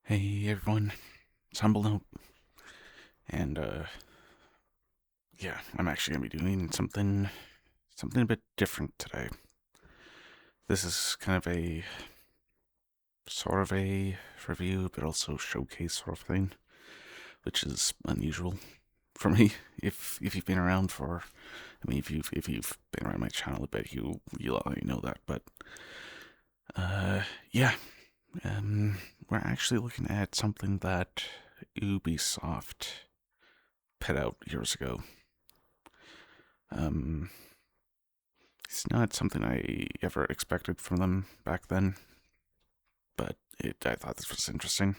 Hey everyone, it's Humble Note, and yeah, I'm actually gonna be doing something a bit different today. This is kind of a sort of a review, but also showcase sort of thing, which is unusual for me. If you've been around for, if you've been around my channel a bit, you'll already know that. But yeah, um, we're actually looking at something that Ubisoft put out years ago. Um, It's not something I ever expected from them back then, but I thought this was interesting.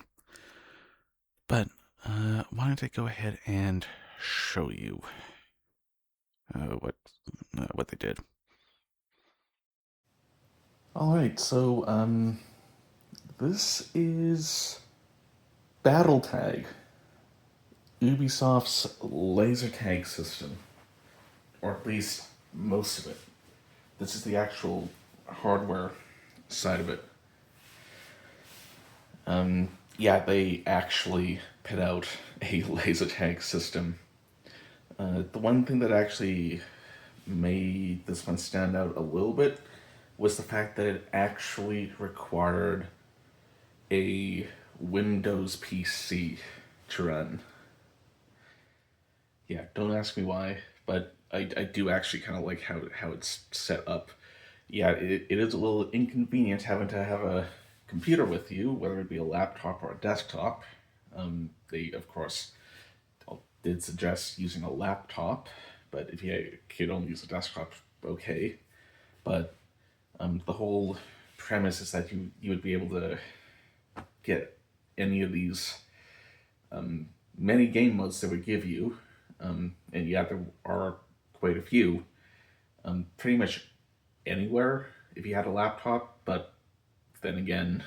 But why don't I go ahead and show you uh, what what they did? All right, so this is BattleTag, Ubisoft's laser tag system, or at least most of it. This is the actual hardware side of it. Yeah, they actually put out a laser tag system. The one thing that actually made this one stand out a little bit was the fact that it actually required a Windows PC to run. Yeah, don't ask me why, but I do actually kind of like how it's set up. Yeah, it is a little inconvenient having to have a computer with you, whether it be a laptop or a desktop. They, of course, did suggest using a laptop, but if you could only use a desktop, okay. But the whole premise is that you would be able to get any of these many game modes that would give you, and yeah, there are quite a few, pretty much anywhere if you had a laptop. But then again,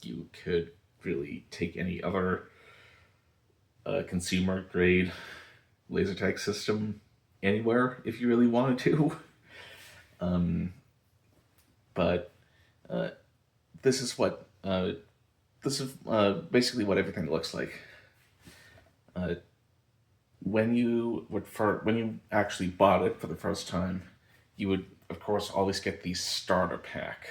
you could really take any other consumer grade laser tag system anywhere if you really wanted to. But this is what this is basically what everything looks like. When you actually bought it for the first time, you would of course always get the starter pack.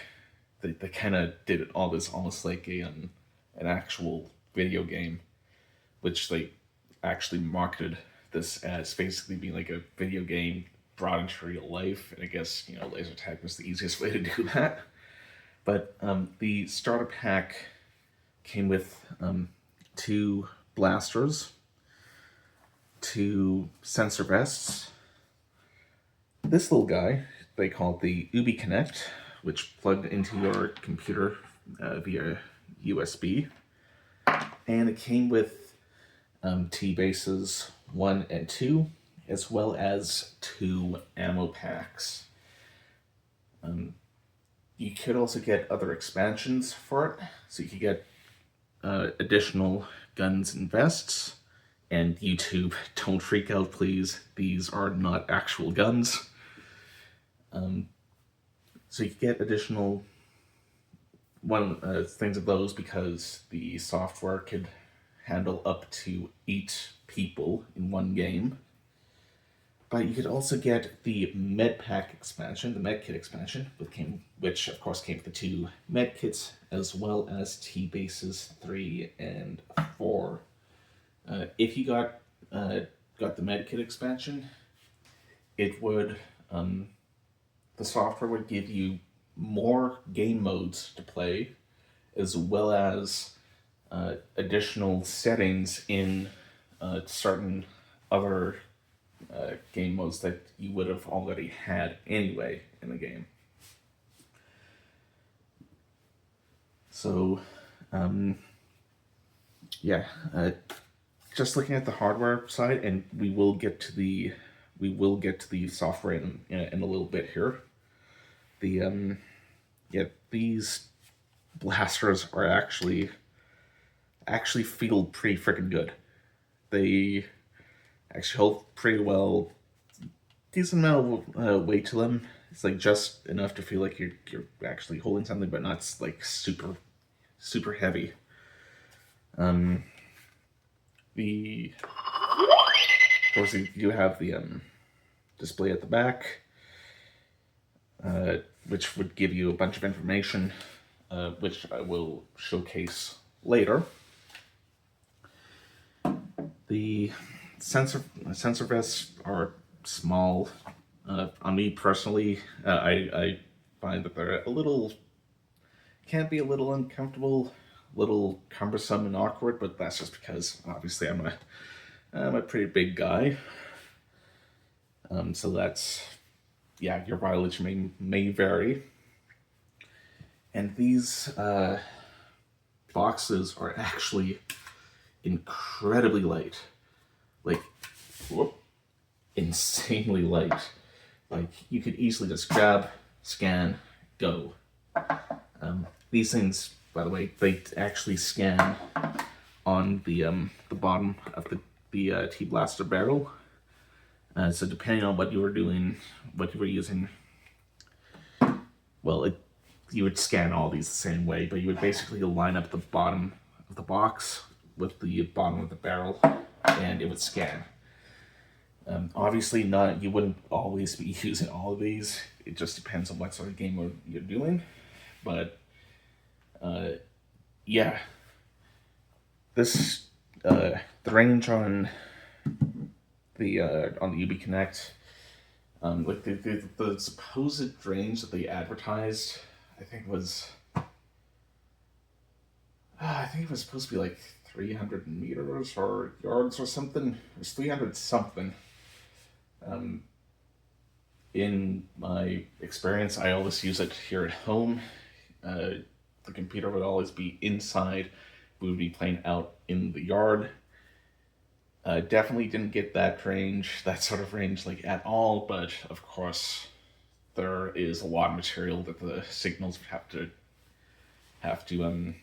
They kind of did it almost like an actual video game, which they actually marketed this as basically being like a video game brought into real life. And I guess laser tag was the easiest way to do that. But the starter pack came with two blasters, two sensor vests, this little guy they call it the Ubi Connect, which plugged into your computer via USB, and it came with T bases 1 and 2, as well as two ammo packs. You could also get other expansions for it, so you could get additional guns and vests. And YouTube, don't freak out, please. These are not actual guns. So you could get additional things of those because the software could handle up to 8 people in one game. But you could also get the MedPack expansion, the MedKit expansion, which of course came with the two MedKits, as well as T bases 3 and 4. If you got the MedKit expansion, it would the software would give you more game modes to play, as well as additional settings in certain other game modes that you would have already had anyway in the game. So, yeah, just looking at the hardware side, and we will get to the software in a little bit here. The yeah, these blasters are actually feel pretty freaking good. They actually hold pretty well. Decent amount of weight to them. It's like just enough to feel like you're actually holding something, but not like super heavy. Um, the of course you have the display at the back, which would give you a bunch of information, which I will showcase later. The sensor vests are small. On me personally, I find that they're can be a little uncomfortable, a little cumbersome and awkward, but that's just because obviously I'm a pretty big guy. So that's, yeah, your mileage may vary. And these boxes are actually incredibly light. Like, whoop, insanely light. Like, you could easily just grab, scan, go. These things, by the way, they actually scan on the bottom of the T blaster barrel. So depending on what you were doing, what you were using, well, you would scan all these the same way, but you would basically line up the bottom of the box with the bottom of the barrel, and it would scan. Obviously, you wouldn't always be using all of these. It just depends on what sort of game you're doing. But yeah, this the range on the UB Connect, like the supposed range that they advertised, I think it was supposed to be like 300 meters or yards or something. It was 300 something. In my experience, I always use it here at home. The computer would always be inside. We would be playing out in the yard. Definitely didn't get that sort of range, like at all. But of course, there is a lot of material that the signals would have to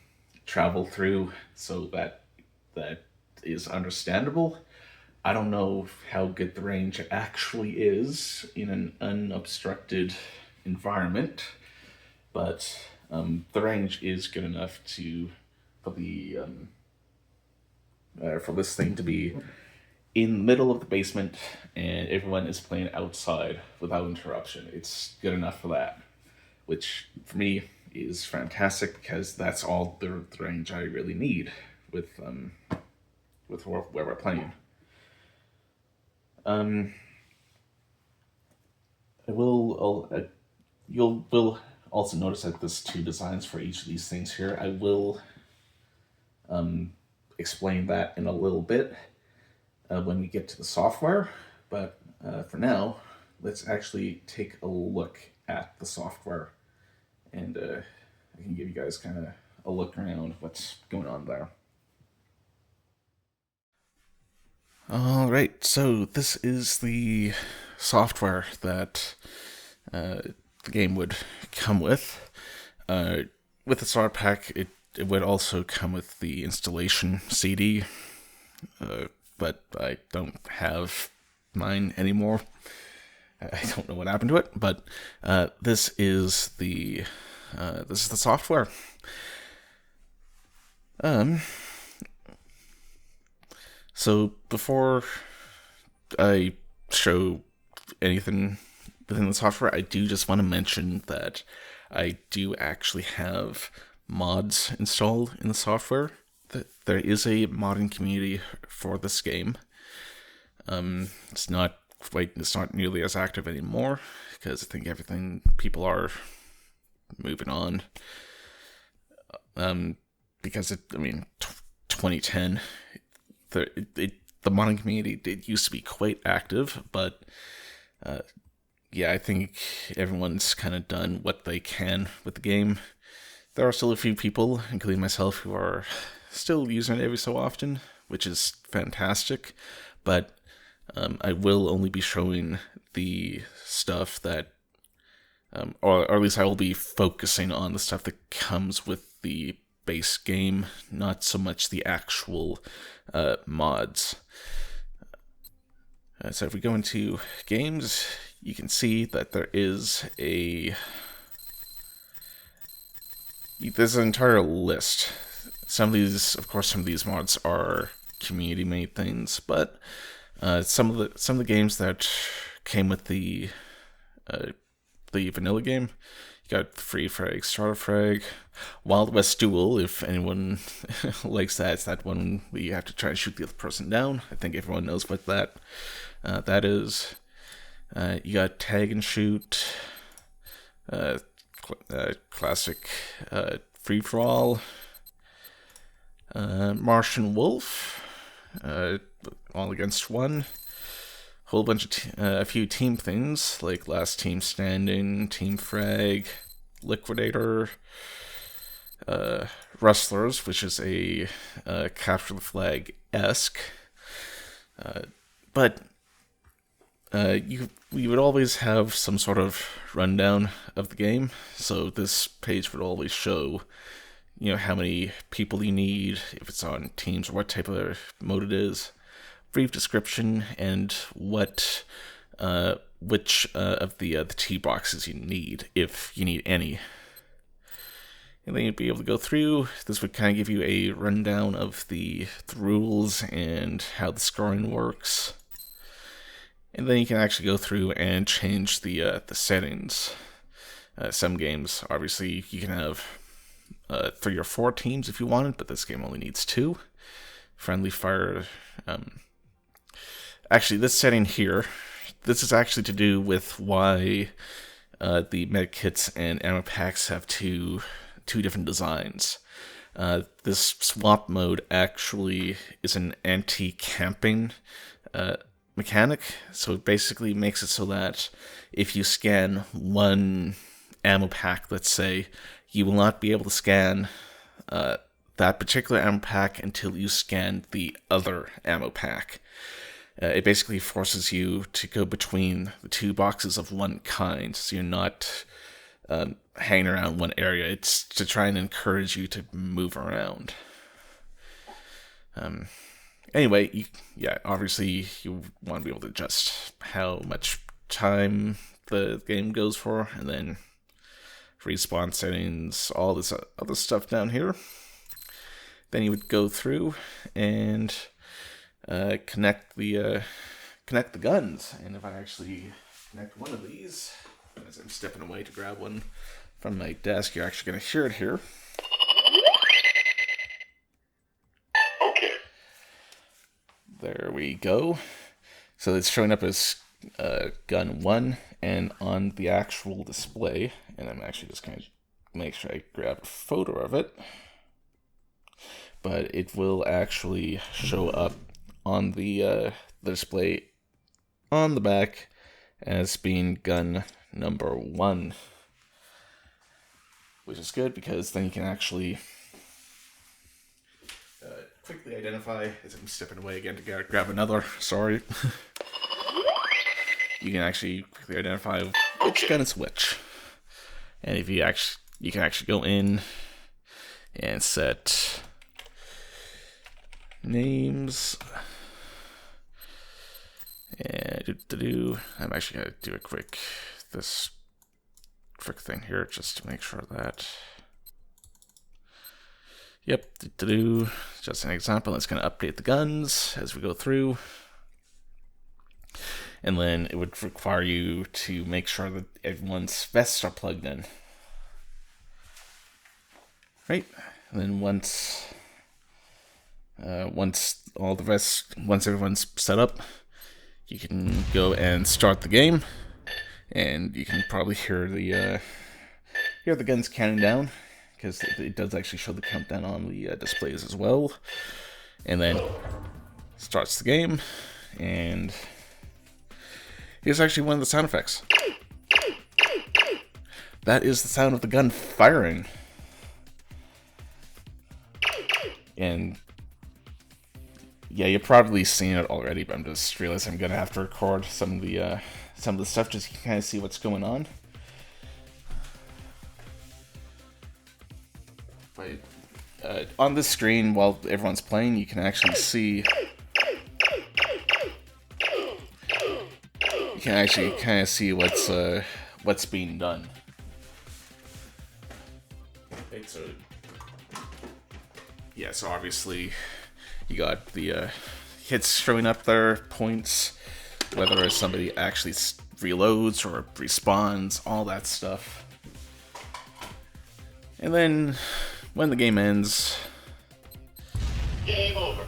travel through, so that is understandable. I don't know how good the range actually is in an unobstructed environment, but the range is good enough for the for this thing to be in the middle of the basement and everyone is playing outside without interruption. It's good enough for that, which for me is fantastic because that's all the range I really need with where we're playing. I will. Will also notice that there's two designs for each of these things here. I will explain that in a little bit when we get to the software. But for now, let's actually take a look at the software, and I can give you guys kind of a look around what's going on there. All right, so this is the software that the game would come with. With the starter pack, it would also come with the installation CD, but I don't have mine anymore. I don't know what happened to it, but this is the software. So before I show anything within the software, I do just want to mention that I do actually have mods installed in the software. That there is a modding community for this game. It's not nearly as active anymore because I think people are moving on. Because 2010, the modding community did used to be quite active, but yeah, I think everyone's kind of done what they can with the game. There are still a few people, including myself, who are still using it every so often, which is fantastic, but I will only be showing the stuff that, or at least I will be focusing on the stuff that comes with the base game, not so much the actual mods. So if we go into games, you can see that there's an entire list. some of these mods are community-made things, but some of the games that came with the vanilla game, you got Free Frag, Starter Frag, Wild West Duel. If anyone likes that, it's that one where you have to try and shoot the other person down. I think everyone knows what that is. You got Tag and Shoot, classic Free For All, Martian Wolf, All Against One, whole bunch of a few team things like Last Team Standing, Team Frag, Liquidator, Rustlers, which is a Capture the Flag-esque, but you would always have some sort of rundown of the game. So this page would always show, how many people you need, if it's on teams, or what type of mode it is, brief description, and which of the tea boxes you need, if you need any. And then you'd be able to go through. This would kind of give you a rundown of the rules and how the scoring works. And then you can actually go through and change the settings. Some games, obviously, you can have 3 or 4 teams if you wanted, but this game only needs 2. Friendly fire. Actually, this setting here, this is actually to do with why the medkits and ammo packs have two different designs. This swap mode actually is an anti-camping mechanic, so it basically makes it so that if you scan one ammo pack, let's say, you will not be able to scan that particular ammo pack until you scan the other ammo pack. It basically forces you to go between the 2 boxes of one kind, so you're not hanging around one area. It's to try and encourage you to move around. Anyway, obviously you want to be able to adjust how much time the game goes for, and then respawn settings, all this other stuff down here. Then you would go through and connect the guns. And if I actually connect one of these, as I'm stepping away to grab one from my desk, you're actually going to hear it here. Okay. There we go. So it's showing up as gun 1, and on the actual display, and I'm actually just going to make sure I grab a photo of it, but it will actually show up on the display on the back as being gun number 1, which is good because then you can actually quickly identify, as I'm stepping away again to grab another, sorry. You can actually quickly identify which gun is which. And if you can actually go in and set names. And I'm actually gonna do this quick thing here just to make sure that. Yep, just an example. It's going to update the guns as we go through. And then it would require you to make sure that everyone's vests are plugged in. Right? And then once everyone's set up, you can go and start the game. And you can probably hear the guns counting down, because it does actually show the countdown on the displays as well. And then starts the game, and here's actually one of the sound effects. That is the sound of the gun firing. And yeah, you've probably seen it already, but I'm just realizing I'm gonna have to record some of the stuff just to kind of see what's going on. But on this screen, while everyone's playing, you can actually see. You can actually kind of see what's being done. Okay, so yeah, so obviously you got the hits showing up there, points, whether somebody actually reloads or respawns, all that stuff. And then when the game ends, Game over.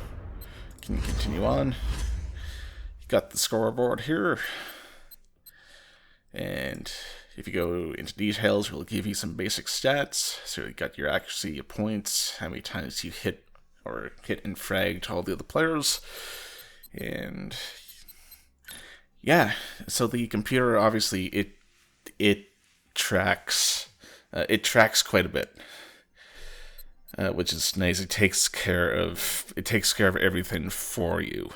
can you continue on? You got the scoreboard here. And if you go into details, it will give you some basic stats. So you got your accuracy, your points, how many times you hit and fragged all the other players. And yeah, so the computer obviously it tracks quite a bit, which is nice. It takes care of everything for you,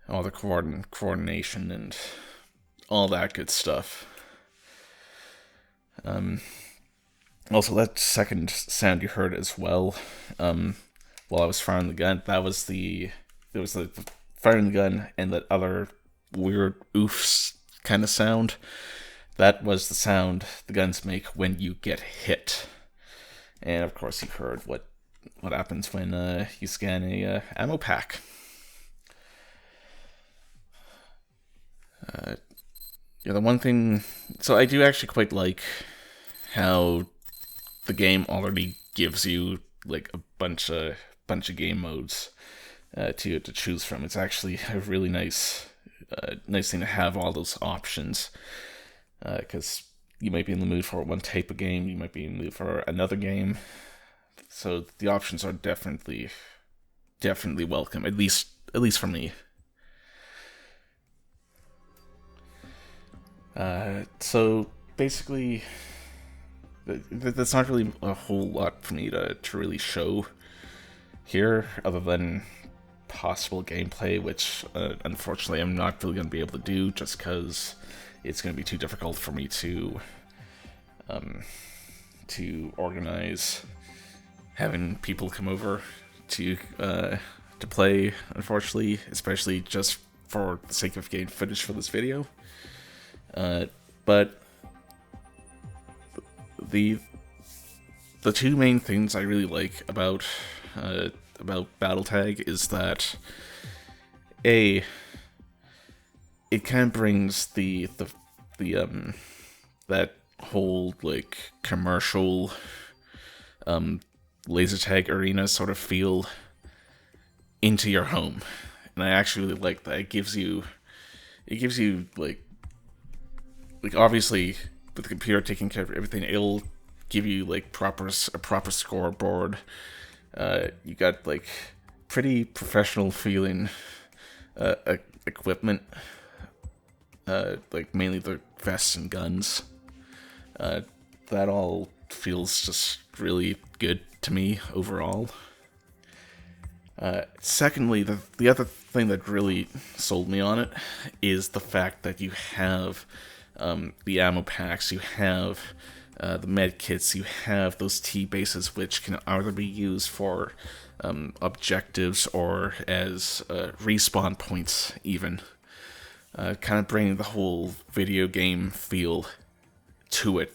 all the coordination and all that good stuff. Also, that second sound you heard as well, while I was firing the gun, there was the firing the gun and that other weird oofs kind of sound. That was the sound the guns make when you get hit. And of course, you heard what happens when you scan a ammo pack. Yeah, the one thing. So I do actually quite like how the game already gives you like a bunch of game modes to choose from. It's actually a really nice thing to have all those options, because you might be in the mood for one type of game, you might be in the mood for another game. So the options are definitely welcome, at least for me. So basically, that's not really a whole lot for me to really show here, other than possible gameplay, which unfortunately I'm not really going to be able to do, just because it's going to be too difficult for me to organize having people come over to play, unfortunately, especially just for the sake of getting footage for this video. But the two main things I really like about BattleTag is that it kind of brings the that whole like commercial laser tag arena sort of feel into your home, and I actually really like that. It gives you like obviously with the computer taking care of everything, it'll give you like a proper scoreboard. You got like pretty professional feeling equipment, like mainly the vests and guns. That all feels just really good to me overall. Secondly, the other thing that really sold me on it is the fact that you have the ammo packs, you have the med kits, you have those T-bases, which can either be used for objectives or as respawn points even. Kind of bringing the whole video game feel to it.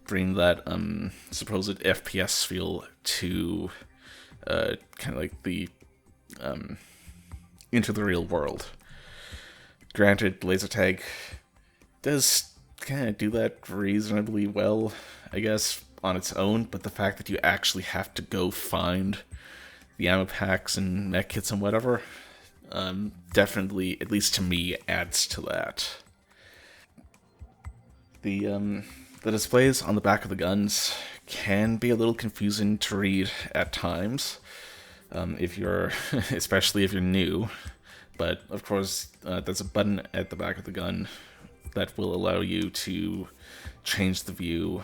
Bring that supposed FPS feel to kind of like the into the real world. Granted, laser tag does kind of do that reasonably well, I guess, on its own, but the fact that you actually have to go find the ammo packs and mech kits and whatever, definitely, at least to me, adds to that. The displays on the back of the guns can be a little confusing to read at times, if you're, especially if you're new. But of course, there's a button at the back of the gun that will allow you to change the view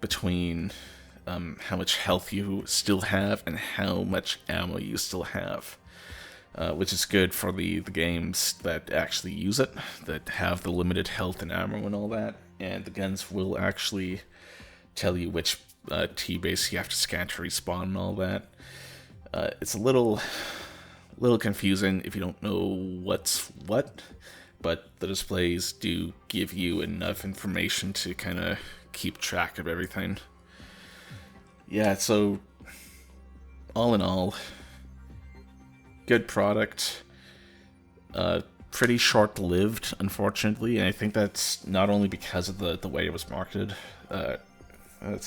between how much health you still have and how much ammo you still have, which is good for the games that actually use it, that have the limited health and ammo and all that. And the guns will actually tell you which T-base you have to scan to respawn and all that. It's a little confusing if you don't know what's what, but the displays do give you enough information to kind of keep track of everything. Yeah, so all in all, good product. Pretty short-lived, unfortunately, and I think that's not only because of the way it was marketed, some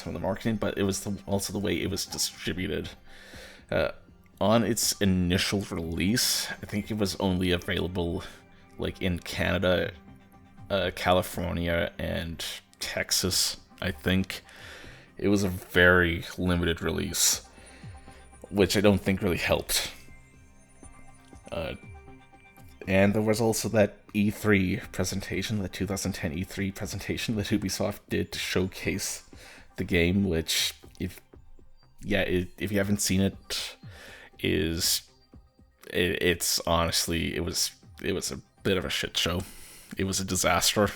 of the marketing, but it was also the way it was distributed. On its initial release, I think it was only available like in Canada, California, and Texas. I think it was a very limited release, which I don't think really helped. And there was also that E3 presentation, the 2010 E3 presentation that Ubisoft did to showcase the game, which, if you haven't seen it, it's honestly, it was a bit of a shit show. It was a disaster.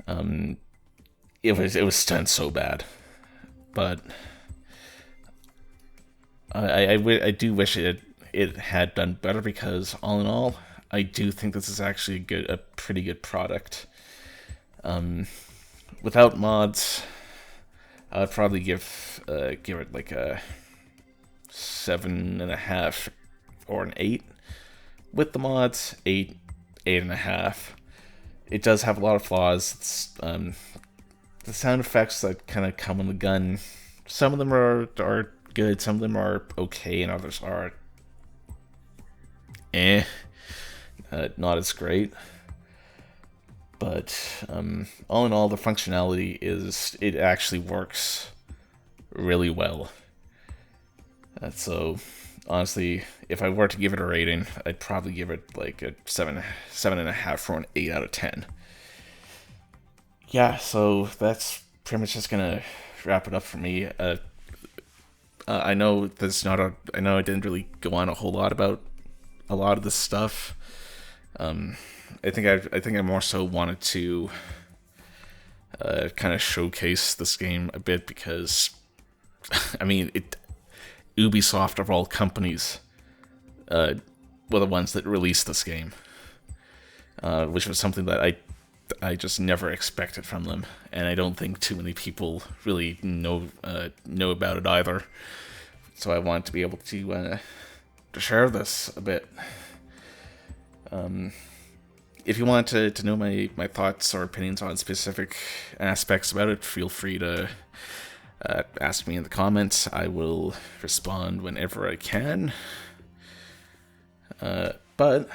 It was done so bad, but I do wish it had done better, because all in all, I do think this is actually a pretty good product. Without mods, I'd probably give it like a 7.5 or an 8. With the mods, 8.5. It does have a lot of flaws. It's, the sound effects that kind of come on the gun, some of them are good, some of them are okay, and others are not as great. But all in all, the functionality it actually works really well. So honestly, if I were to give it a rating, I'd probably give it like a 7.5 for an 8 out of 10. Yeah, so that's pretty much just gonna wrap it up for me. I know I know I didn't really go on a whole lot about a lot of this stuff. I think I more so wanted to kind of showcase this game a bit, because I mean, Ubisoft of all companies were the ones that released this game, which was something that I just never expected from them, and I don't think too many people really know about it either. So I wanted to be able to share this a bit. If you want to know my thoughts or opinions on specific aspects about it, feel free to ask me in the comments. I will respond whenever I can. But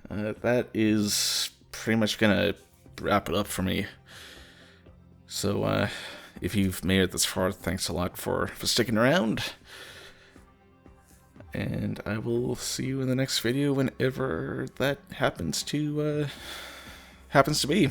that is pretty much gonna wrap it up for me. So if you've made it this far, thanks a lot for sticking around. And I will see you in the next video whenever that happens to be.